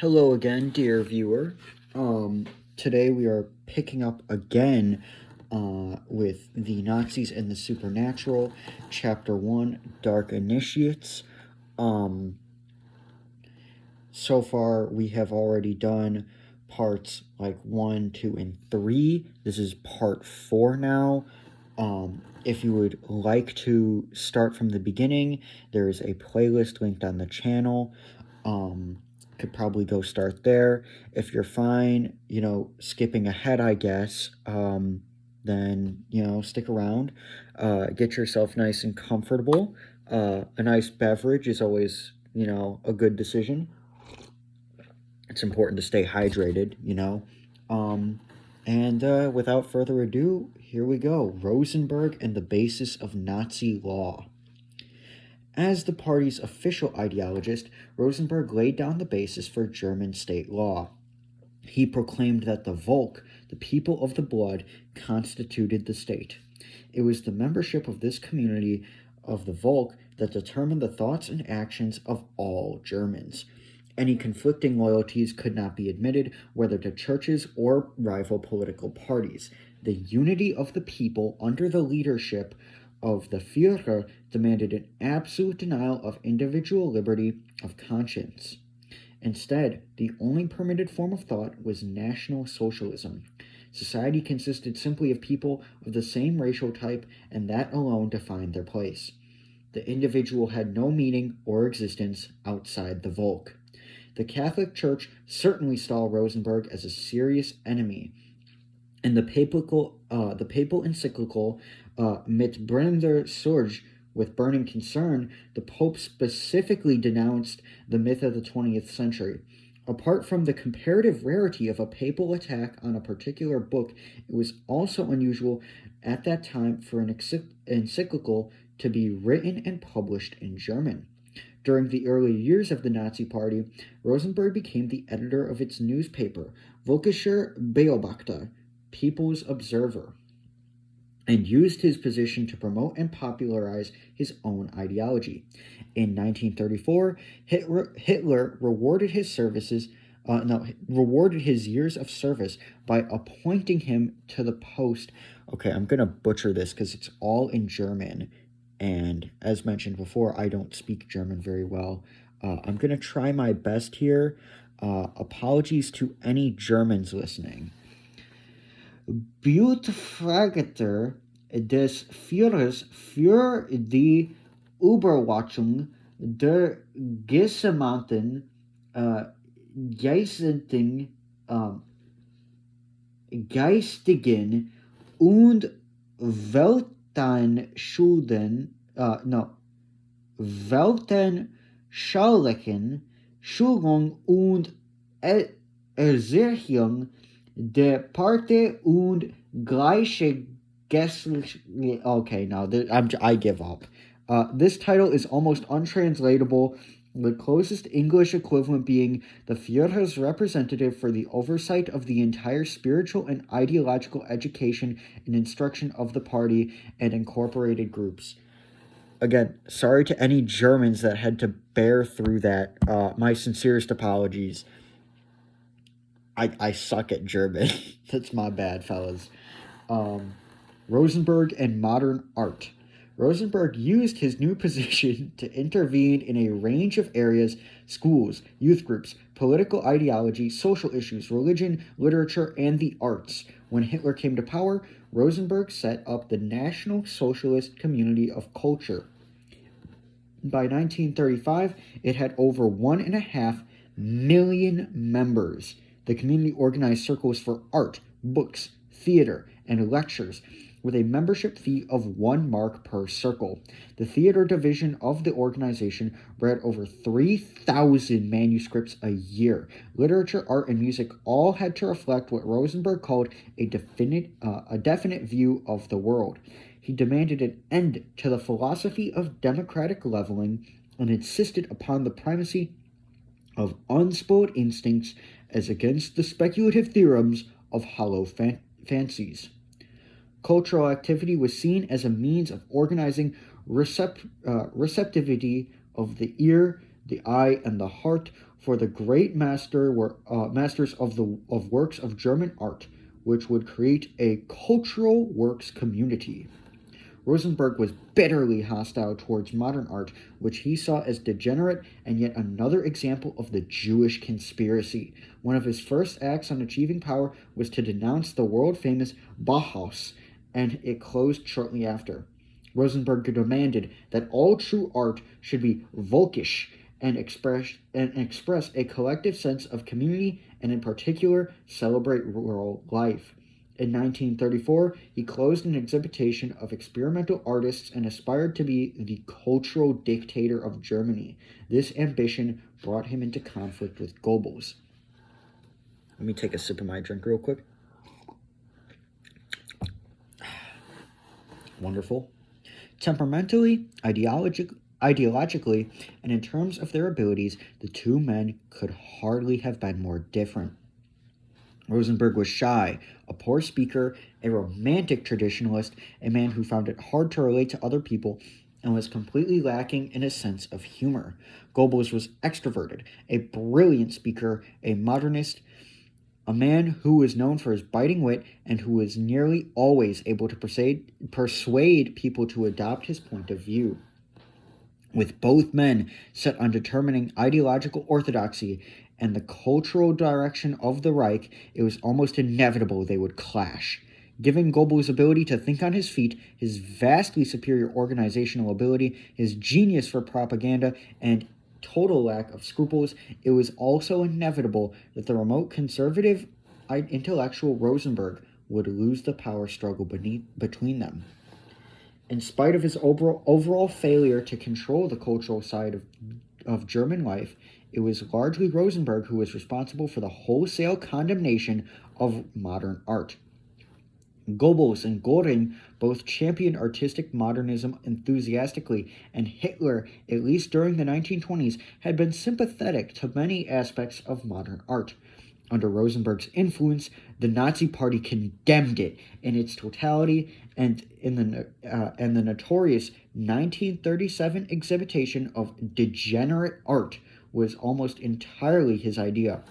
Hello again, dear viewer. Today we are picking up again with the Nazis and the Supernatural, Chapter 1, Dark Initiates. Um, so far we have already done parts like 1, 2, and 3. This is part 4 now. If you would like to start from the beginning, there is a playlist linked on the channel. Could probably go start there. If you're fine, skipping ahead, I guess, then, stick around. Get yourself nice and comfortable. A nice beverage is always, a good decision. It's important to stay hydrated. And without further ado, here we go. Rosenberg and the basis of Nazi law. As the party's official ideologist, Rosenberg laid down the basis for German state law. He proclaimed that the Volk, the people of the blood, constituted the state. It was the membership of this community of the Volk that determined the thoughts and actions of all Germans. Any conflicting loyalties could not be admitted, whether to churches or rival political parties. The unity of the people under the leadership of the Führer demanded an absolute denial of individual liberty of conscience. Instead, the only permitted form of thought was National Socialism. Society consisted simply of people of the same racial type, and that alone defined their place. The individual had no meaning or existence outside the Volk. The Catholic Church certainly saw Rosenberg as a serious enemy. In the papal encyclical Mit brennender Sorge, with burning concern, the Pope specifically denounced the myth of the 20th century. Apart from the comparative rarity of a papal attack on a particular book, it was also unusual at that time for an encyclical to be written and published in German. During the early years of the Nazi Party, Rosenberg became the editor of its newspaper, Völkischer Beobachter, People's Observer, and used his position to promote and popularize his own ideology. In 1934, Hitler rewarded his years of service by appointing him to the post. Okay, I'm gonna butcher this because it's all in German, and as mentioned before, I don't speak German very well. I'm gonna try my best here. Apologies to any Germans listening. Beauftragter des Führers für die Überwachung der gesamten geistigen und weltanschaulichen Schulung und Erziehung der Partei und gleiche Okay, no, I give up. This title is almost untranslatable, the closest English equivalent being the Führer's representative for the oversight of the entire spiritual and ideological education and instruction of the party and incorporated groups. Again, sorry to any Germans that had to bear through that. My sincerest apologies. I suck at German. That's my bad, fellas. Rosenberg and modern art. Rosenberg used his new position to intervene in a range of areas: schools, youth groups, political ideology, social issues, religion, literature, and the arts. When Hitler came to power, Rosenberg set up the National Socialist Community of Culture. By 1935, it had over 1.5 million members. The community organized circles for art, books, theater, and lectures, with a membership fee of 1 mark per circle. The theater division of the organization read over 3,000 manuscripts a year. Literature, art, and music all had to reflect what Rosenberg called a definite view of the world. He demanded an end to the philosophy of democratic leveling and insisted upon the primacy of unspoiled instincts as against the speculative theorems of hollow fancies. Cultural activity was seen as a means of organizing receptivity of the ear, the eye, and the heart for the great masters of works of German art, which would create a cultural works community. Rosenberg was bitterly hostile towards modern art, which he saw as degenerate and yet another example of the Jewish conspiracy. One of his first acts on achieving power was to denounce the world-famous Bauhaus, and it closed shortly after. Rosenberg demanded that all true art should be Volkisch and express a collective sense of community and, in particular, celebrate rural life. In 1934, he closed an exhibition of experimental artists and aspired to be the cultural dictator of Germany. This ambition brought him into conflict with Goebbels. Let me take a sip of my drink real quick. Wonderful. Temperamentally, ideologically, and in terms of their abilities, the two men could hardly have been more different. Rosenberg was shy, a poor speaker, a romantic traditionalist, a man who found it hard to relate to other people, and was completely lacking in a sense of humor. Goebbels was extroverted, a brilliant speaker, a modernist, a man who was known for his biting wit and who was nearly always able to persuade people to adopt his point of view. With both men set on determining ideological orthodoxy and the cultural direction of the Reich, it was almost inevitable they would clash. Given Goebbels' ability to think on his feet, his vastly superior organizational ability, his genius for propaganda, and total lack of scruples, it was also inevitable that the remote conservative intellectual Rosenberg would lose the power struggle between them. In spite of his overall failure to control the cultural side of German life, it was largely Rosenberg who was responsible for the wholesale condemnation of modern art. Goebbels and Göring both championed artistic modernism enthusiastically, and Hitler, at least during the 1920s, had been sympathetic to many aspects of modern art. Under Rosenberg's influence, the Nazi Party condemned it in its totality, and the notorious 1937 exhibition of degenerate art was almost entirely his idea.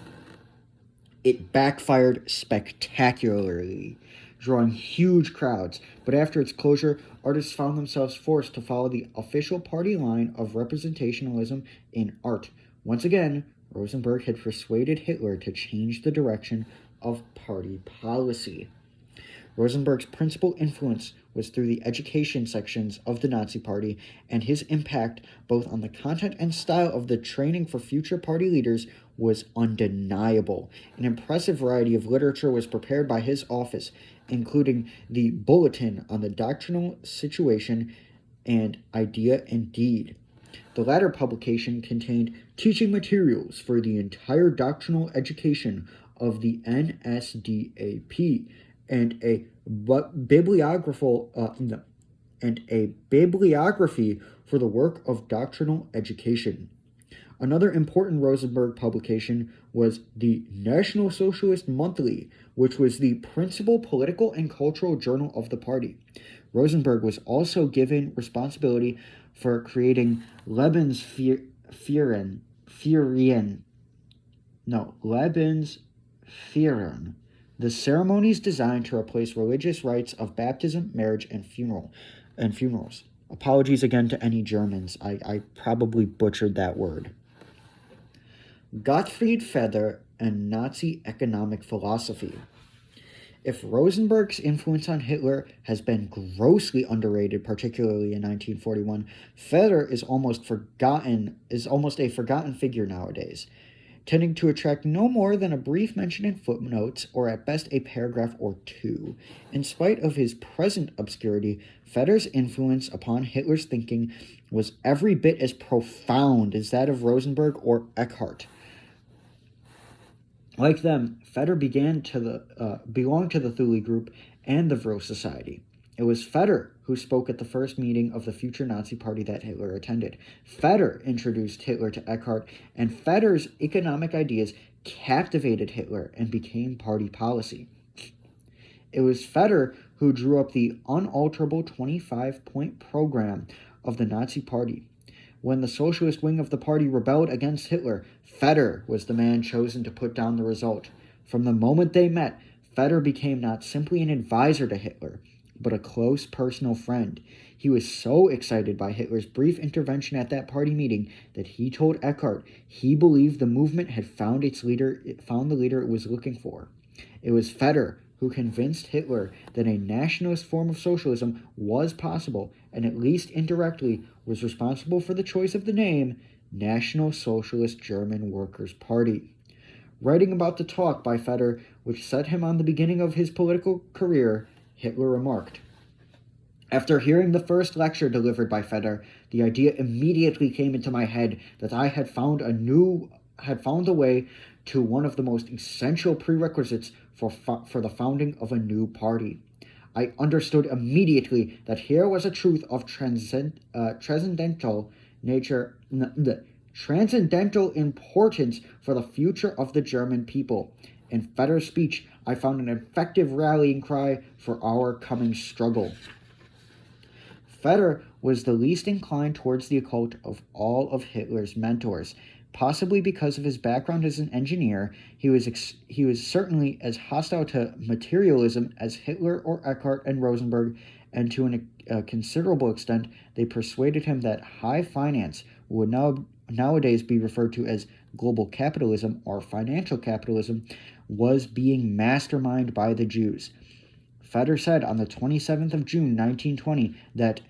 It backfired spectacularly, drawing huge crowds, but after its closure, artists found themselves forced to follow the official party line of representationalism in art. Once again, Rosenberg had persuaded Hitler to change the direction of party policy. Rosenberg's principal influence was through the education sections of the Nazi Party, and his impact both on the content and style of the training for future party leaders was undeniable. An impressive variety of literature was prepared by his office, including the Bulletin on the Doctrinal Situation and Idea and Deed. The latter publication contained teaching materials for the entire doctrinal education of the NSDAP and a bibliography for the work of doctrinal education. Another important Rosenberg publication was the National Socialist Monthly, which was the principal political and cultural journal of the party. Rosenberg was also given responsibility for creating Lebensführern, the ceremonies designed to replace religious rites of baptism, marriage, and funerals. Apologies again to any Germans. I probably butchered that word. Gottfried Feder and Nazi economic philosophy. If Rosenberg's influence on Hitler has been grossly underrated, particularly in 1941, Feder is almost a forgotten figure nowadays, tending to attract no more than a brief mention in footnotes or at best a paragraph or two. In spite of his present obscurity, Feder's influence upon Hitler's thinking was every bit as profound as that of Rosenberg or Eckhart. Like them, Feder belonged to the Thule Group and the Vril Society. It was Feder who spoke at the first meeting of the future Nazi Party that Hitler attended. Feder introduced Hitler to Eckhart, and Feder's economic ideas captivated Hitler and became party policy. It was Feder who drew up the unalterable 25-point program of the Nazi Party. When the socialist wing of the party rebelled against Hitler, Feder was the man chosen to put down the result. From the moment they met, Feder became not simply an advisor to Hitler, but a close personal friend. He was so excited by Hitler's brief intervention at that party meeting that he told Eckhart he believed the movement had found the leader it was looking for. It was Feder who convinced Hitler that a nationalist form of socialism was possible, and at least indirectly was responsible for the choice of the name National Socialist German Workers' Party. Writing about the talk by Feder, which set him on the beginning of his political career, Hitler remarked, "After hearing the first lecture delivered by Feder, the idea immediately came into my head that I had found the way to one of the most essential prerequisites for the founding of a new party. I understood immediately that here was a truth of transcendental nature, transcendental importance for the future of the German people. In Feder's speech, I found an effective rallying cry for our coming struggle." Feder was the least inclined towards the occult of all of Hitler's mentors. Possibly because of his background as an engineer, he was certainly as hostile to materialism as Hitler or Eckhart and Rosenberg, and to a considerable extent, they persuaded him that high finance would nowadays be referred to as global capitalism or financial capitalism, was being masterminded by the Jews. Feder said on the 27th of June, 1920, that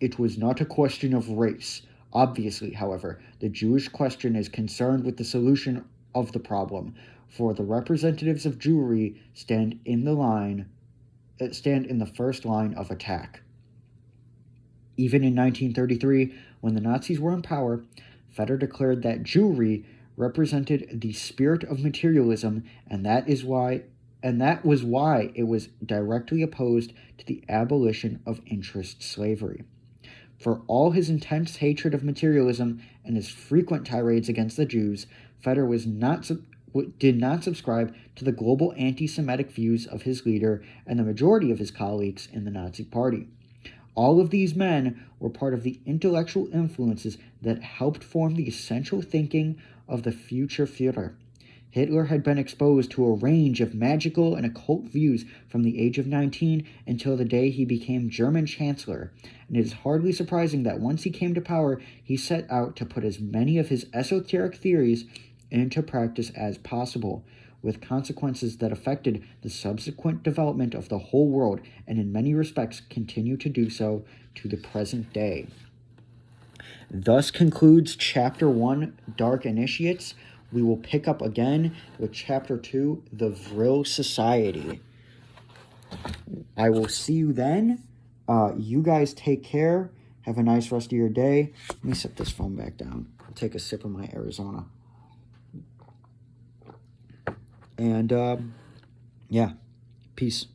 it was not a question of race. Obviously, however, the Jewish question is concerned with the solution of the problem, for the representatives of Jewry stand in the first line of attack. Even in 1933, when the Nazis were in power, Feder declared that Jewry represented the spirit of materialism, and that was why it was directly opposed to the abolition of interest slavery. For all his intense hatred of materialism and his frequent tirades against the Jews, Feder did not subscribe to the global anti-Semitic views of his leader and the majority of his colleagues in the Nazi Party. All of these men were part of the intellectual influences that helped form the essential thinking of the future Führer. Hitler had been exposed to a range of magical and occult views from the age of 19 until the day he became German Chancellor, and it is hardly surprising that once he came to power, he set out to put as many of his esoteric theories into practice as possible, with consequences that affected the subsequent development of the whole world, and in many respects continue to do so to the present day. Thus concludes Chapter 1, Dark Initiates. We will pick up again with Chapter 2, The Vril Society. I will see you then. You guys take care. Have a nice rest of your day. Let me set this phone back down. I'll take a sip of my Arizona. And, yeah, peace.